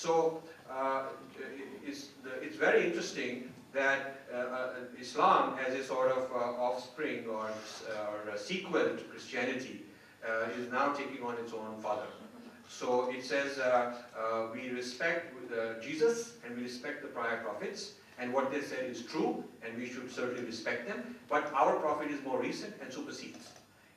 So it's very interesting that Islam, as a sort of offspring or a sequel to Christianity, is now taking on its own father. So it says we respect Jesus and we respect the prior prophets, and what they said is true, and we should certainly respect them, but our prophet is more recent and supersedes.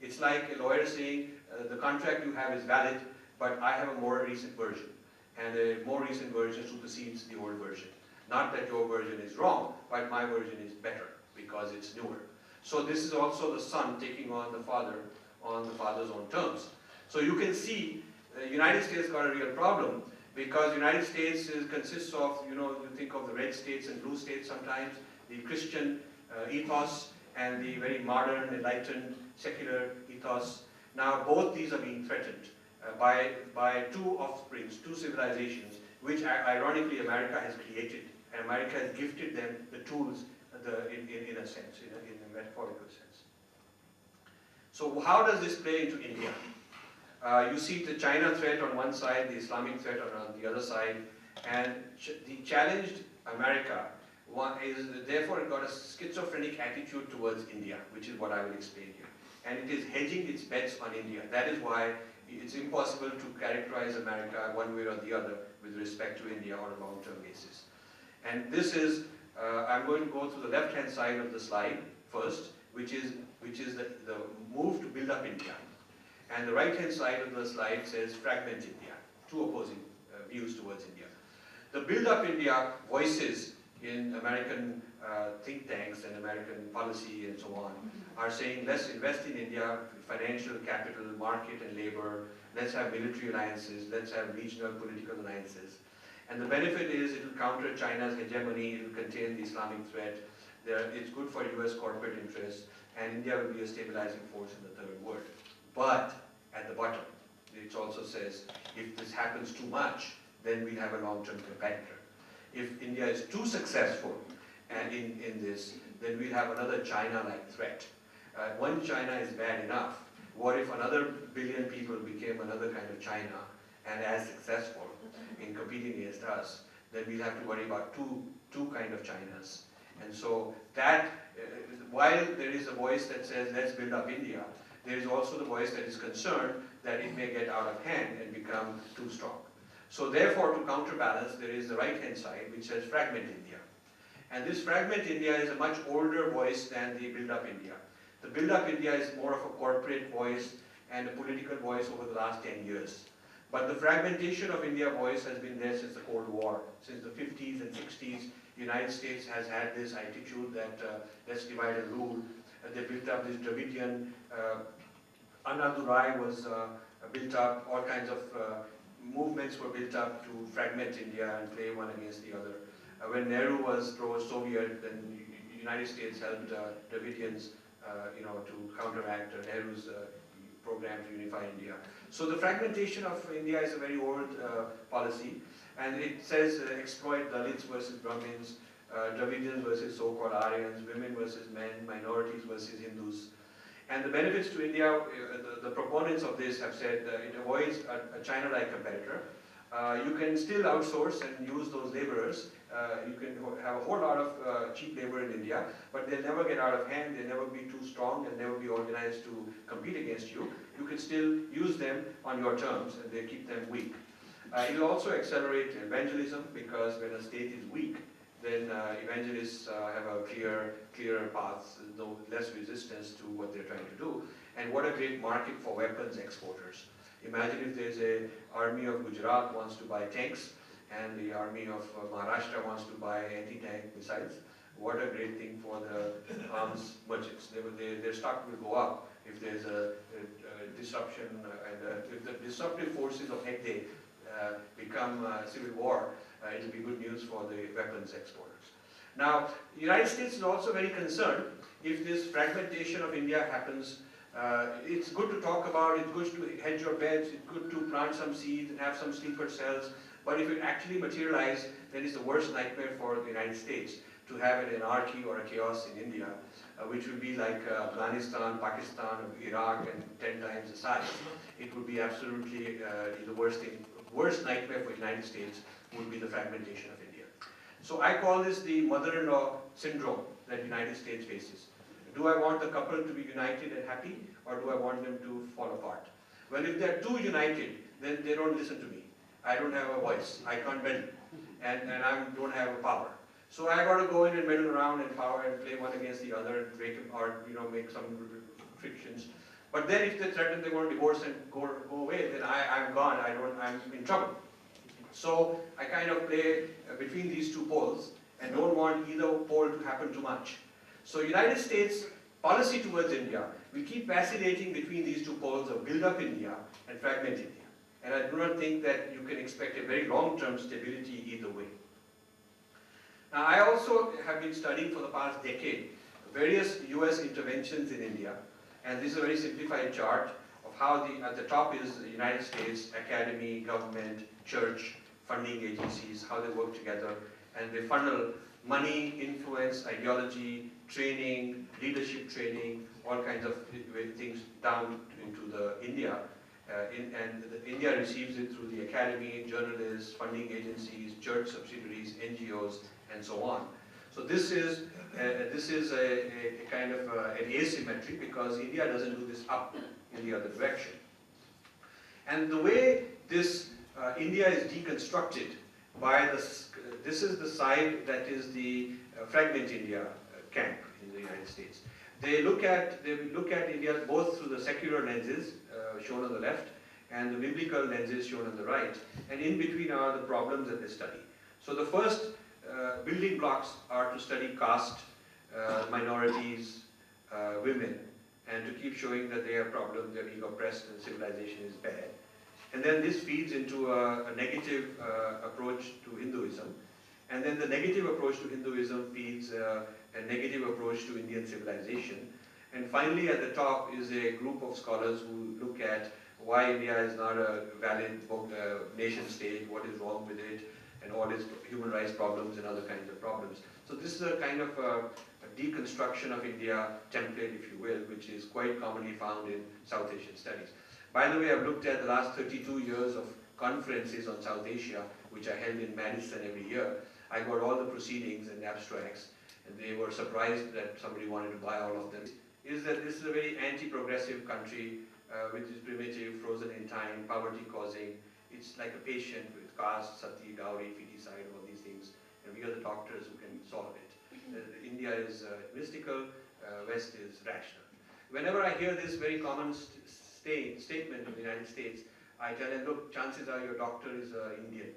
It's like a lawyer saying the contract you have is valid, but I have a more recent version, and a more recent version supersedes the old version. Not that your version is wrong, but my version is better because it's newer. So this is also the son taking on the father's own terms. So you can see the United States got a real problem, because the United States consists of, you think of the red states and blue states sometimes, the Christian ethos and the very modern, enlightened, secular ethos. Now both these are being threatened by two offsprings, two civilizations, which ironically America has created, and America has gifted them the tools in a sense, in a metaphorical sense. So how does this play into India? You see the China threat on one side, the Islamic threat on the other side, and the challenged America is therefore got a schizophrenic attitude towards India, which is what I will explain here. And it is hedging its bets on India. That is why it's impossible to characterize America one way or the other with respect to India on a long-term basis. And this is, I'm going to go to the left-hand side of the slide first, which is the move to build up India. And the right-hand side of the slide says fragment India, two opposing views towards India. The build up India voices in American think tanks and American policy and so on are saying, let's invest in India, financial capital, market and labor, let's have military alliances, let's have regional political alliances. And the benefit is it will counter China's hegemony, it will contain the Islamic threat, it's good for US corporate interests, and India will be a stabilizing force in the third world. But at the bottom, it also says, if this happens too much, then we have a long-term competitor. If India is too successful and in this, then we'll have another China-like threat. One China is bad enough. What if another billion people became another kind of China and as successful in competing against us? Then we'll have to worry about two kind of Chinas. And so that, while there is a voice that says, let's build up India, there is also the voice that is concerned that it may get out of hand and become too strong. So therefore, to counterbalance, there is the right-hand side, which says fragment India. And this fragment India is a much older voice than the build-up India. The build-up India is more of a corporate voice and a political voice over the last 10 years. But the fragmentation of India voice has been there since the Cold War. Since the 50s and 60s, the United States has had this attitude that let's divide and rule. They built up this Dravidian, Annadurai was built up, all kinds of movements were built up to fragment India and play one against the other. When Nehru was pro-Soviet, then the United States helped Dravidians to counteract Nehru's program to unify India. So the fragmentation of India is a very old policy, and it says exploit Dalits versus Brahmins, Dravidians versus so-called Aryans, women versus men, minorities versus Hindus. And the benefits to India, the proponents of this have said it avoids a China-like competitor. You can still outsource and use those laborers. You can have a whole lot of cheap labor in India, but they'll never get out of hand, they'll never be too strong, they'll never be organized to compete against you. You can still use them on your terms, and they keep them weak. It will also accelerate evangelism, because when a state is weak, then evangelists have a clearer path, no less resistance to what they're trying to do. And what a great market for weapons exporters. Imagine if there's an army of Gujarat wants to buy tanks, and the army of Maharashtra wants to buy anti-tank missiles. What a great thing for the arms merchants. Their stock will go up if there's a disruption, and if the disruptive forces of Hegde become civil war, it will be good news for the weapons exporters. Now, the United States is also very concerned if this fragmentation of India happens. It's good to talk about, it's good to hedge your bets, it's good to plant some seeds and have some sleeper cells, but if it actually materializes, then it's the worst nightmare for the United States to have an anarchy or a chaos in India, which would be like Afghanistan, Pakistan, Iraq, and 10 times the size. It would be absolutely the worst thing, worst nightmare for the United States would be the fragmentation of India. So I call this the mother-in-law syndrome that the United States faces. Do I want the couple to be united and happy, or do I want them to fall apart? Well, if they're too united, then they don't listen to me. I don't have a voice. I can't bend, and I don't have a power. So I got to go in and meddle around and power and play one against the other and break apart, make some frictions. But then if they threaten they're going to divorce and go away, then I'm gone. I'm in trouble. So I kind of play between these two poles and don't want either pole to happen too much. So United States policy towards India, we keep vacillating between these two poles of build up India and fragment India. And I do not think that you can expect a very long-term stability either way. Now, I also have been studying for the past decade various US interventions in India. And this is a very simplified chart of how at the top is the United States, academy, government, church, funding agencies, how they work together. And they funnel money, influence, ideology, training, leadership training, all kinds of things down into the India. India receives it through the academy, journalists, funding agencies, church subsidiaries, NGOs, and so on. So this is a kind of an asymmetry because India doesn't do this up in the other direction. And the way this India is deconstructed by this is the side that is the fragment India camp in the United States. They look at India both through the secular lenses shown on the left and the biblical lenses shown on the right, and in between are the problems that they study. So the first building blocks are to study caste, minorities, women, and to keep showing that they have problems, they're being oppressed and civilization is bad. And then this feeds into a negative approach to Hinduism. And then the negative approach to Hinduism feeds a negative approach to Indian civilization. And finally at the top is a group of scholars who look at why India is not a valid nation state, what is wrong with it, and all its human rights problems and other kinds of problems. So this is a kind of a deconstruction of India template, if you will, which is quite commonly found in South Asian studies. By the way, I've looked at the last 32 years of conferences on South Asia, which are held in Madison every year. I got all the proceedings and abstracts, and they were surprised that somebody wanted to buy all of them. Is that this is a very anti-progressive country, which is primitive, frozen in time, poverty causing. It's like a patient with caste, sati, dowry, feticide, all these things, and we are the doctors who can solve it. India is mystical, West is rational. Whenever I hear this very common statement in the United States, I tell them, look, chances are your doctor is Indian.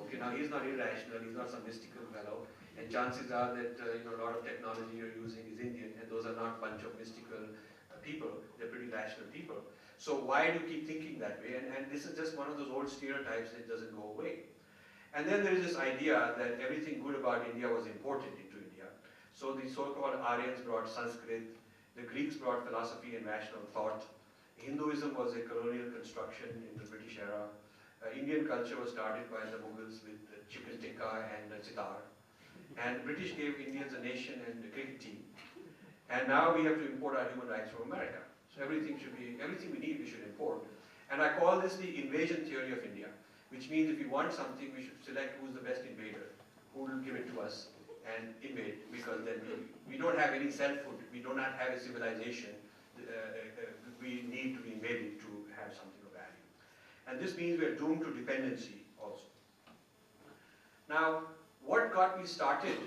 Okay, now he's not irrational, he's not some mystical fellow, and chances are that a lot of technology you're using is Indian, and those are not a bunch of mystical people, they're pretty rational people. So why do you keep thinking that way? And this is just one of those old stereotypes that doesn't go away. And then there is this idea that everything good about India was imported into India. So the so-called Aryans brought Sanskrit, the Greeks brought philosophy and rational thought, Hinduism was a colonial construction in the British era, Indian culture was started by the Mughals with chicken tikka and sitar, and the British gave Indians a nation and a cricket team, and now we have to import our human rights from America. So everything we need, we should import. And I call this the invasion theory of India, which means if we want something, we should select who's the best invader, who will give it to us and invade, because then we don't have any selfhood, we do not have a civilization, we need to be invaded to have something of value. And this means we are doomed to dependency also. Now, what got me started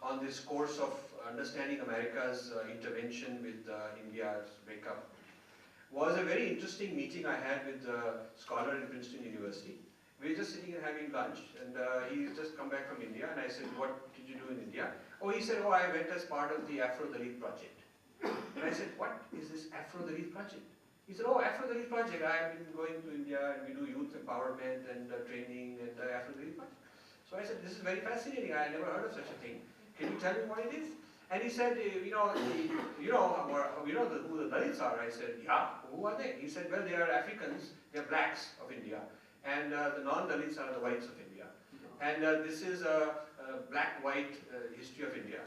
on this course of understanding America's intervention with India's breakup was a very interesting meeting I had with a scholar in Princeton University. We were just sitting and having lunch, and he's just come back from India, and I said, what did you do in India? Oh, he said, oh, I went as part of the Afro-Dalit project. And I said, what is this Afro-Dalit project? He said, oh, Afro-Dalit project, I have been going to India, and we do youth empowerment and training and Afro-Dalit project. So I said, this is very fascinating, I never heard of such a thing. Can you tell me what it is? And he said, you know who the Dalits are? I said, yeah, who are they? He said, well, they are Africans, they are blacks of India, and the non-Dalits are the whites of India. And this is a black-white history of India,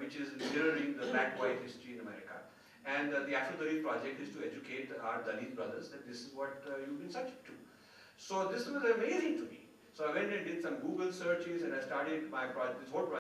which is mirroring the black-white history in America. And the Afro-Dalit project is to educate our Dalit brothers that this is what you've been subject to. So this was amazing to me. So I went and did some Google searches and I started my project, this whole project.